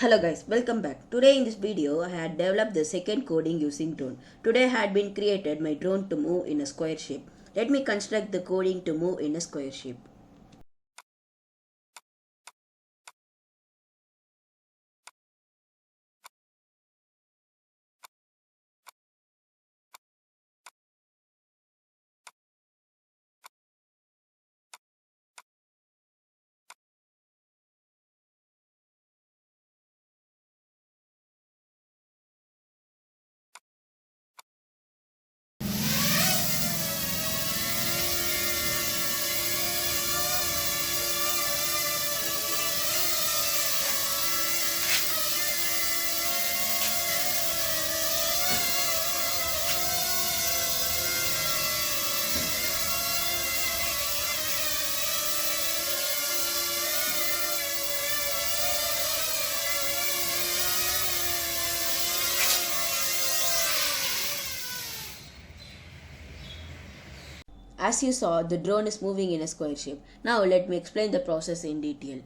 Hello guys, welcome back. Today in this video I had developed the second coding using drone. Today I had been created my drone to move in a square shape. Let me construct the coding to move in a square shape. As you saw, the drone is moving in a square shape. Now let me explain the process in detail.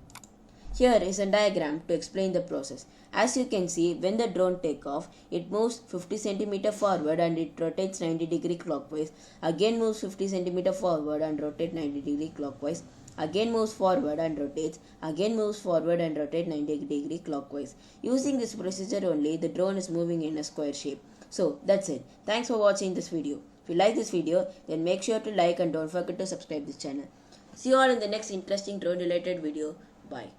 Here is a diagram to explain the process. As you can see, when the drone takes off, it moves 50 cm forward and it rotates 90 degree clockwise. Again moves 50 cm forward and rotates 90 degree clockwise. Again moves forward and rotates. Again moves forward and rotates 90 degree clockwise. Using this procedure only, the drone is moving in a square shape. So that's it. Thanks for watching this video. If you like this video, then make sure to like and don't forget to subscribe this channel. See you all in the next interesting drone related video. Bye.